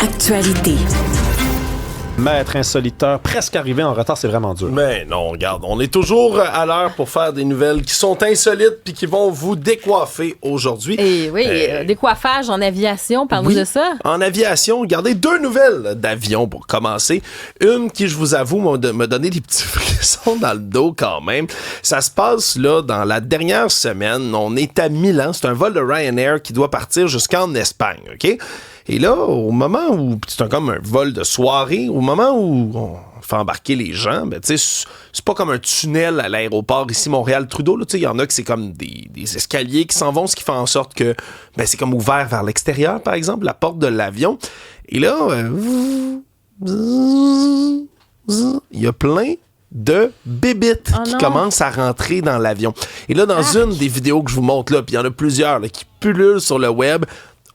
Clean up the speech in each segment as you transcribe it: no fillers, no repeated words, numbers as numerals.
Actualité. Maître insoliteur, presque arrivé en retard, c'est vraiment dur. Mais non, regarde, on est toujours à l'heure pour faire des nouvelles qui sont insolites puis qui vont vous décoiffer aujourd'hui. Et oui, décoiffage en aviation, parle-nous de ça. En aviation, regardez 2 nouvelles d'avion pour commencer. Une qui, je vous avoue, m'a donné des petits frissons dans le dos quand même. Ça se passe là dans la dernière semaine. On est à Milan. C'est un vol de Ryanair qui doit partir jusqu'en Espagne, OK? Et là, au moment où, c'est comme un vol de soirée, au moment où on fait embarquer les gens, ben, tu sais, c'est pas comme un tunnel à l'aéroport ici, Montréal-Trudeau, là, tu sais, il y en a que c'est comme des escaliers qui s'en vont, ce qui fait en sorte que, ben, c'est comme ouvert vers l'extérieur, par exemple, la porte de l'avion. Et là, il y a plein de bébites qui commencent à rentrer dans l'avion. Et là, dans une des vidéos que je vous montre là, puis il y en a plusieurs là, qui pullulent sur le web,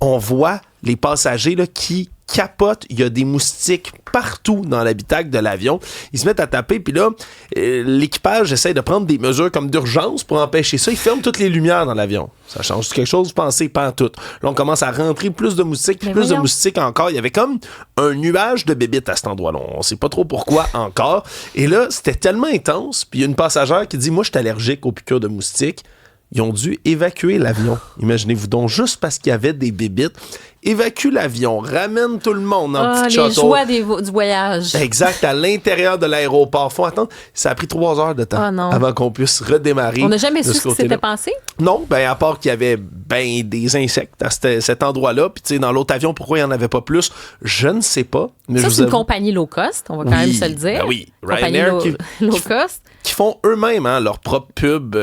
on voit les passagers là, qui capotent. Il y a des moustiques partout dans l'habitacle de l'avion. Ils se mettent à taper, puis là, l'équipage essaie de prendre des mesures comme d'urgence pour empêcher ça. Ils ferment toutes les lumières dans l'avion. Ça change quelque chose, vous pensez? Pas en tout. Là, on commence à rentrer plus de moustiques, puis plus de moustiques encore. Il y avait comme un nuage de bébites à cet endroit-là. On sait pas trop pourquoi encore. Et là, c'était tellement intense, puis il y a une passagère qui dit « Moi, je suis allergique aux piqûres de moustiques ». Ils ont dû évacuer l'avion. Imaginez-vous donc, juste parce qu'il y avait des bébites. Évacue l'avion, ramène tout le monde dans le petit château. Les joies du voyage. Exact, à l'intérieur de l'aéroport. Faut attendre. Ça a pris 3 heures de temps avant qu'on puisse redémarrer. On n'a jamais su ce qui s'était passé? Non, ben à part qu'il y avait des insectes à cet endroit-là. Puis tu sais, dans l'autre avion, pourquoi il n'y en avait pas plus? Je ne sais pas. Mais ça, c'est une compagnie low cost, on va quand même se le dire. Ben oui, Ryanair low cost. Qui font eux-mêmes leur propre pub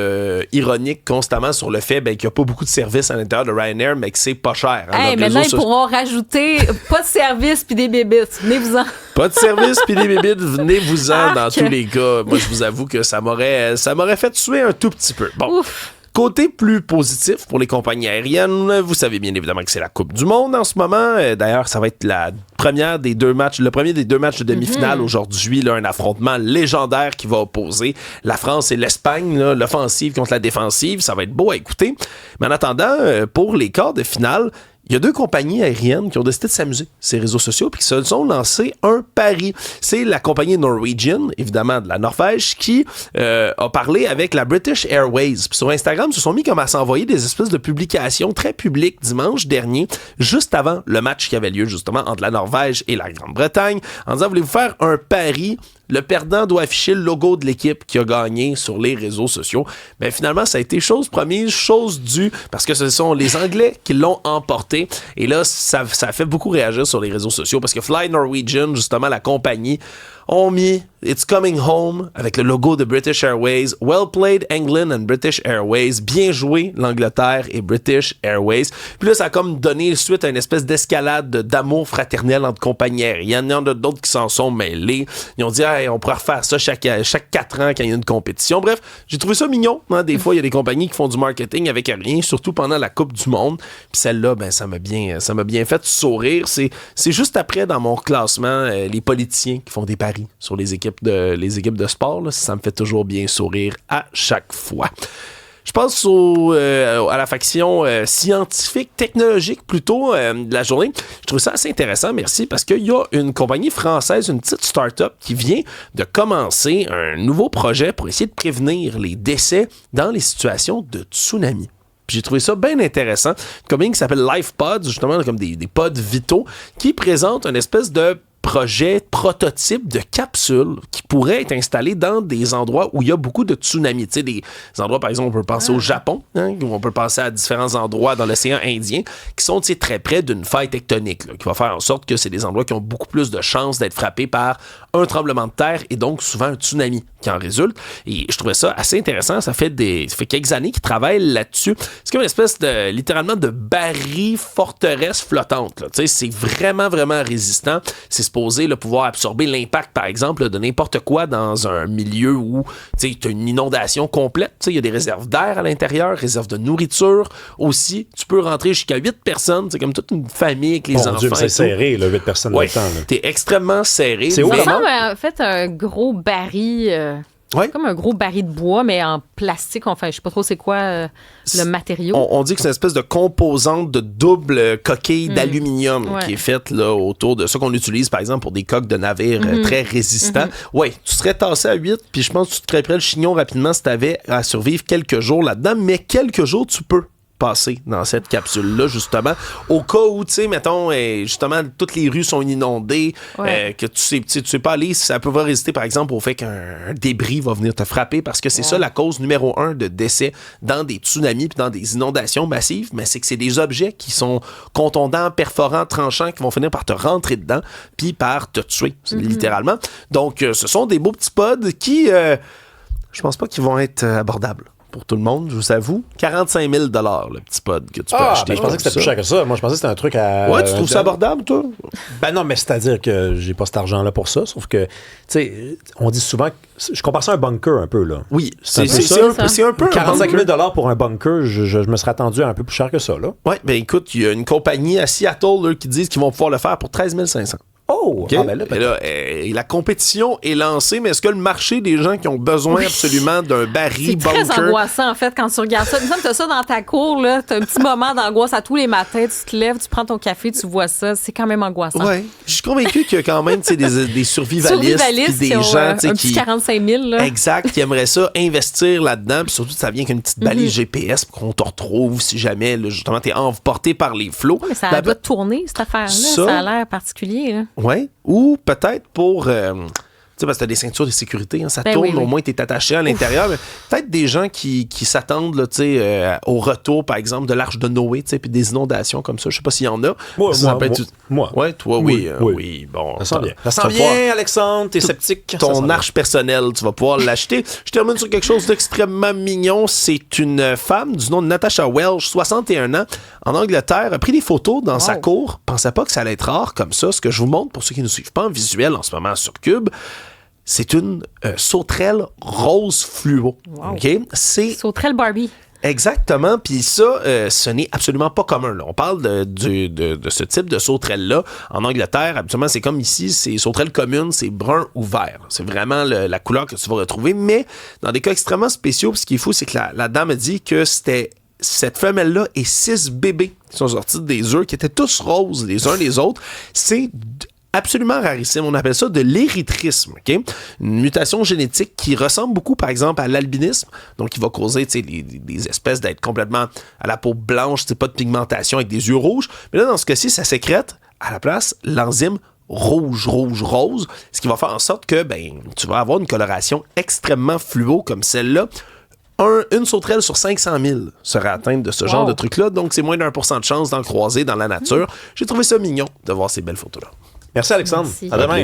ironique constamment sur le fait qu'il n'y a pas beaucoup de services à l'intérieur de Ryanair, mais que c'est pas cher. Maintenant, ils pourront rajouter pas de service puis des bébites. Venez-vous-en. Pas de service puis des bébites, venez-vous-en dans tous les cas. Moi, je vous avoue que ça m'aurait fait tuer un tout petit peu. Bon. Ouf. Côté plus positif pour les compagnies aériennes, vous savez bien évidemment que c'est la Coupe du Monde en ce moment. D'ailleurs, ça va être le premier des 2 matchs de demi-finale aujourd'hui, là, un affrontement légendaire qui va opposer la France et l'Espagne, là, l'offensive contre la défensive. Ça va être beau à écouter. Mais en attendant, pour les quarts de finale, il y a 2 compagnies aériennes qui ont décidé de s'amuser sur les réseaux sociaux puis qui se sont lancés un pari. C'est la compagnie Norwegian, évidemment de la Norvège, qui a parlé avec la British Airways. Puis sur Instagram, ils se sont mis comme à s'envoyer des espèces de publications très publiques dimanche dernier, juste avant le match qui avait lieu justement entre la Norvège et la Grande-Bretagne, en disant « Voulez-vous faire un pari? » Le perdant doit afficher le logo de l'équipe qui a gagné sur les réseaux sociaux. Mais finalement, ça a été chose promise, chose due, parce que ce sont les Anglais qui l'ont emporté. Et là, ça a fait beaucoup réagir sur les réseaux sociaux, parce que Fly Norwegian, justement, la compagnie, ont mis It's Coming Home avec le logo de British Airways. Well played England and British Airways. Bien joué l'Angleterre et British Airways. Puis là, ça a comme donné suite à une espèce d'escalade d'amour fraternel entre compagnies aériennes. Il y en a d'autres qui s'en sont mêlés. Ils ont dit hey, on pourrait refaire ça chaque 4 ans quand il y a une compétition. Bref, j'ai trouvé ça mignon. Hein? Des fois, il y a des compagnies qui font du marketing avec rien, surtout pendant la Coupe du Monde. Puis celle-là, ben, ça m'a bien fait sourire. C'est juste après, dans mon classement, les politiciens qui font des paris sur les équipes de sport. Là, ça me fait toujours bien sourire à chaque fois. Je passe à la faction scientifique, technologique plutôt de la journée. Je trouve ça assez intéressant, merci, parce qu'il y a une compagnie française, une petite start-up qui vient de commencer un nouveau projet pour essayer de prévenir les décès dans les situations de tsunami. Puis j'ai trouvé ça bien intéressant. Une compagnie qui s'appelle LifePods, justement comme des pods vitaux, qui présente une espèce de prototype de capsule qui pourrait être installé dans des endroits où il y a beaucoup de tsunamis. Tu sais, des endroits, par exemple, on peut penser au Japon, hein, ou on peut penser à différents endroits dans l'océan Indien qui sont très près d'une faille tectonique, là, qui va faire en sorte que c'est des endroits qui ont beaucoup plus de chances d'être frappés par un tremblement de terre et donc souvent un tsunami qui en résulte. Et je trouvais ça assez intéressant. Ça fait quelques années qu'ils travaillent là-dessus. C'est comme une espèce de, littéralement, de baril forteresse flottante. Là. Tu sais, c'est vraiment, vraiment résistant. C'est supposé là, pouvoir absorber l'impact, par exemple, là, de n'importe quoi dans un milieu où tu as une inondation complète. Il y a des réserves d'air à l'intérieur, réserves de nourriture aussi. Tu peux rentrer jusqu'à 8 personnes. C'est comme toute une famille avec les enfants. Dieu, c'est serré, là, 8 personnes ouais, dans le temps. T'es extrêmement serré. C'est où, ça ressemble en fait à un gros baril. Ouais. Comme un gros baril de bois, mais en plastique. Enfin, je sais pas trop c'est quoi le matériau. On dit que c'est une espèce de composante de double coquille d'aluminium qui est faite là, autour de ça qu'on utilise, par exemple, pour des coques de navires très résistants. Ouais, tu serais tassé à 8, puis je pense que tu te crêperais le chignon rapidement si tu avais à survivre quelques jours là-dedans, mais quelques jours, tu peux passer dans cette capsule-là, justement, au cas où, tu sais, mettons, justement, toutes les rues sont inondées, que tu sais pas aller, ça peut pas résister, par exemple, au fait qu'un débris va venir te frapper, parce que c'est ça la cause numéro 1 de décès dans des tsunamis puis dans des inondations massives, mais c'est que c'est des objets qui sont contondants, perforants, tranchants, qui vont finir par te rentrer dedans puis par te tuer, littéralement. Donc, ce sont des beaux petits pods qui, je pense pas qu'ils vont être abordables pour tout le monde, je vous avoue. 45 000 le petit pod que tu peux acheter. Ben, je pensais que c'était plus cher que ça. Moi, je pensais que c'était un truc à... Ouais, tu trouves ça abordable, toi? Ben non, mais c'est-à-dire que j'ai pas cet argent-là pour ça. Sauf que, tu sais, on dit souvent... Je compare ça à un bunker un peu, là. Oui, c'est un peu 45 000 pour un bunker, je me serais attendu à un peu plus cher que ça, là. Ouais, ben écoute, il y a une compagnie à Seattle là, qui disent qu'ils vont pouvoir le faire pour 13 500. Oh! Okay? Ben là, la compétition est lancée, mais est-ce que le marché des gens qui ont besoin absolument d'un baril bunker... C'est très angoissant, en fait, quand tu regardes ça. Tu as ça dans ta cour, là, tu as un petit moment d'angoisse à tous les matins, tu te lèves, tu prends ton café, tu vois ça. C'est quand même angoissant. Oui, je suis convaincu qu'il y a quand même des survivalistes puis des gens un petit 45 000. Là. Exact, qui aimeraient ça, investir là-dedans, puis surtout, ça vient avec une petite balise GPS pour qu'on te retrouve si jamais, là, justement, t'es emporté par les flots. Ouais, mais ça doit tourner, cette affaire-là. Ça a l'air particulier, là. Oui, ou peut-être pour... tu sais, parce que t'as des ceintures de sécurité, hein, ça tourne, au moins t'es attaché à l'intérieur. Mais peut-être des gens qui s'attendent là, au retour, par exemple, de l'Arche de Noé, puis des inondations comme ça. Je sais pas s'il y en a. Moi. Ouais, toi, oui. Bon, ça sent bien. Ça sent bien, Alexandre, t'es sceptique. Ton arche personnelle, tu vas pouvoir l'acheter. Je termine sur quelque chose d'extrêmement mignon. C'est une femme du nom de Natasha Welch, 61 ans, en Angleterre, a pris des photos dans sa cour. Pensais pas que ça allait être rare comme ça. Ce que je vous montre, pour ceux qui ne suivent pas en visuel en ce moment sur Cube, c'est une sauterelle rose fluo. Wow. Okay? C'est sauterelle Barbie. Exactement, puis ça, ce n'est absolument pas commun. Là. On parle de ce type de sauterelle-là. En Angleterre, habituellement, c'est comme ici, c'est sauterelle commune, c'est brun ou vert. C'est vraiment la couleur que tu vas retrouver, mais dans des cas extrêmement spéciaux, ce qui est fou, c'est que la dame a dit que c'était cette femelle-là et 6 bébés qui sont sortis des œufs, qui étaient tous roses les uns les autres. C'est absolument rarissime. On appelle ça de l'érythrisme. Okay? Une mutation génétique qui ressemble beaucoup, par exemple, à l'albinisme. Donc, qui va causer des espèces d'être complètement à la peau blanche, pas de pigmentation avec des yeux rouges. Mais là, dans ce cas-ci, ça sécrète à la place l'enzyme rouge, ce qui va faire en sorte que tu vas avoir une coloration extrêmement fluo comme celle-là. Une sauterelle sur 500 000 serait atteinte de ce genre de truc-là. Donc, c'est moins d'1% de chance d'en croiser dans la nature. J'ai trouvé ça mignon de voir ces belles photos-là. Merci, Alexandre. Merci. À demain.